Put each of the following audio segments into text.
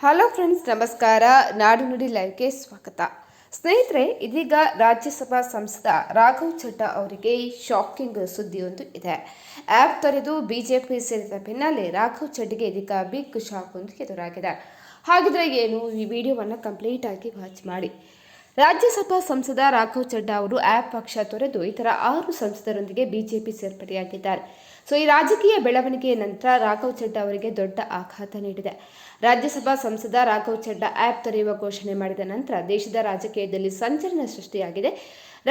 Hello friends, ನಮಸ್ಕಾರ. ನಾಡು ನುಡಿ ಲೈವ್ಗೆ ಸ್ವಾಗತ. ಸ್ನೇಹಿತರೆ, ಇದೀಗ ರಾಜ್ಯಸಭಾ ಸಂಸದ ರಾಘವ್ ಚಡ್ಡಾ ಅವರಿಗೆ ಶಾಕಿಂಗ್ ಸುದ್ದಿಯೊಂದು ಇದೆ. ಆ್ಯಪ್ ತೊರೆದು ಬಿಜೆಪಿ ಸೇರಿದ ಬೆನ್ನಲ್ಲೇ ರಾಘವ್ ಚಡ್ಡಿಗೆ ಇದೀಗ ಬಿಗ್ ಶಾಕ್ ಒಂದು ಎದುರಾಗಿದೆ. ಹಾಗಿದ್ರೆ ಏನು, ಈ ವಿಡಿಯೋವನ್ನು ಕಂಪ್ಲೀಟ್ ಆಗಿ ವಾಚ್ ಮಾಡಿ. ರಾಜ್ಯಸಭಾ ಸಂಸದ ರಾಘವ್ ಚಡ್ಡಾ ಅವರು ಆ್ಯಪ್ ಪಕ್ಷ ತೊರೆದು ಇತರ 6 ಸಂಸದರೊಂದಿಗೆ ಬಿಜೆಪಿ ಸೇರ್ಪಡೆಯಾಗಿದ್ದಾರೆ. ಈ ರಾಜಕೀಯ ಬೆಳವಣಿಗೆಯ ನಂತರ ರಾಘವ್ ಚಡ್ಡಾ ಅವರಿಗೆ ದೊಡ್ಡ ಆಘಾತ ನೀಡಿದೆ. ರಾಜ್ಯಸಭಾ ಸಂಸದ ರಾಘವ್ ಚಡ್ಡಾ ಆ್ಯಪ್ ತೊರೆಯುವ ಘೋಷಣೆ ಮಾಡಿದ ನಂತರ ದೇಶದ ರಾಜಕೀಯದಲ್ಲಿ ಸಂಚಲನ ಸೃಷ್ಟಿಯಾಗಿದೆ.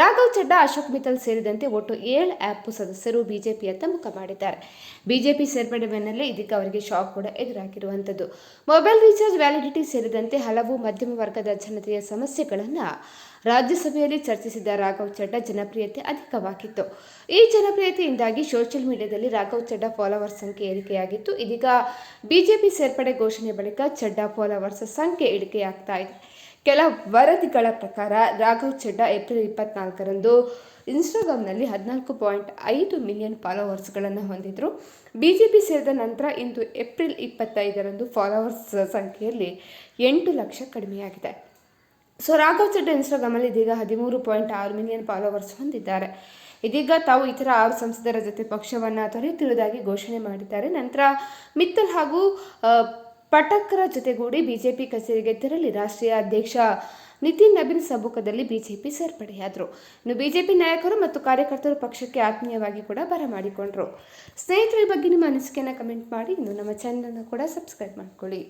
ರಾಘವ್ ಚಡ್ಡಾ, ಅಶೋಕ್ ಮಿತ್ತಲ್ ಸೇರಿದಂತೆ ಒಟ್ಟು 7 ಆ್ಯಪ್ ಸದಸ್ಯರು ಬಿಜೆಪಿಯತ್ತ ಮುಖ ಮಾಡಿದ್ದಾರೆ. ಬಿಜೆಪಿ ಸೇರ್ಪಡೆ ಬೆನ್ನಲ್ಲೇ ಇದೀಗ ಅವರಿಗೆ ಶಾಕ್ ಕೂಡ ಎದುರಾಗಿರುವಂಥದ್ದು. ಮೊಬೈಲ್ ರೀಚಾರ್ಜ್ ವ್ಯಾಲಿಡಿಟಿ ಸೇರಿದಂತೆ ಹಲವು ಮಧ್ಯಮ ವರ್ಗದ ಜನತೆಯ ಸಮಸ್ಯೆಗಳನ್ನು ರಾಜ್ಯಸಭೆಯಲ್ಲಿ ಚರ್ಚಿಸಿದ ರಾಘವ್ ಚಡ್ಡಾ ಜನಪ್ರಿಯತೆ ಅಧಿಕವಾಗಿತ್ತು. ಈ ಜನಪ್ರಿಯತೆಯಿಂದಾಗಿ ಸೋಷಿಯಲ್ ಮೀಡಿಯಾದಲ್ಲಿ ರಾಘವ್ ಚಡ್ಡಾ ಫಾಲೋವರ್ಸ್ ಸಂಖ್ಯೆ ಏರಿಕೆಯಾಗಿತ್ತು. ಇದೀಗ ಬಿಜೆಪಿ ಸೇರ್ಪಡೆ ಘೋಷಣೆ ಬಳಿಕ ಚಡ್ಡಾ ಫಾಲೋವರ್ಸ್ ಸಂಖ್ಯೆ ಇಳಿಕೆಯಾಗ್ತಾ ಇದೆ. ಕೆಲ ವರದಿಗಳ ಪ್ರಕಾರ ರಾಘವ್ ಚಡ್ಡಾ ಏಪ್ರಿಲ್ 24ರಂದು ಇನ್ಸ್ಟಾಗ್ರಾಮ್ನಲ್ಲಿ 14.5 ಮಿಲಿಯನ್ ಫಾಲೋವರ್ಸ್ಗಳನ್ನು ಹೊಂದಿದ್ರು. ಬಿಜೆಪಿ ಸೇರಿದ ನಂತರ ಇಂದು ಏಪ್ರಿಲ್ 25ರಂದು ಫಾಲೋವರ್ಸ್ ಸಂಖ್ಯೆಯಲ್ಲಿ 8 ಲಕ್ಷ ಕಡಿಮೆಯಾಗಿದೆ. ರಾಘವ್ ಚಡ್ಡಾ ಇನ್ಸ್ಟಾಗ್ರಾಮಲ್ಲಿ ಇದೀಗ 13.6 ಮಿಲಿಯನ್ ಫಾಲೋವರ್ಸ್ ಹೊಂದಿದ್ದಾರೆ. ಇದೀಗ ತಾವು ಇತರ 6 ಸಂಸದರ ಜೊತೆ ಪಕ್ಷವನ್ನು ತೊರೆಯುತ್ತಿರುವುದಾಗಿ ಘೋಷಣೆ ಮಾಡಿದ್ದಾರೆ. ನಂತರ ಮಿತ್ತಲ್ ಹಾಗೂ ಪಟಕ್ರ ಜೊತೆಗೂಡಿ ಬಿಜೆಪಿ ಕಚೇರಿಗೆ ತೆರಳಿ ರಾಷ್ಟ್ರೀಯ ಅಧ್ಯಕ್ಷ ನಿತಿನ್ ನಬೀನ್ ಸಮ್ಮುಖದಲ್ಲಿ ಬಿಜೆಪಿ ಸೇರ್ಪಡೆಯಾದರು. ಇನ್ನು ಬಿಜೆಪಿ ನಾಯಕರು ಮತ್ತು ಕಾರ್ಯಕರ್ತರು ಪಕ್ಷಕ್ಕೆ ಆತ್ಮೀಯವಾಗಿ ಕೂಡ ಬರಮಾಡಿಕೊಂಡರು. ಸ್ನೇಹಿತರೆ, ಈ ಬಗ್ಗೆ ನಿಮ್ಮ ಅನಿಸಿಕೆಯನ್ನು ಕಮೆಂಟ್ ಮಾಡಿ. ಇನ್ನು ನಮ್ಮ ಚಾನಲನ್ನು ಕೂಡ ಸಬ್ಸ್ಕ್ರೈಬ್ ಮಾಡಿಕೊಳ್ಳಿ.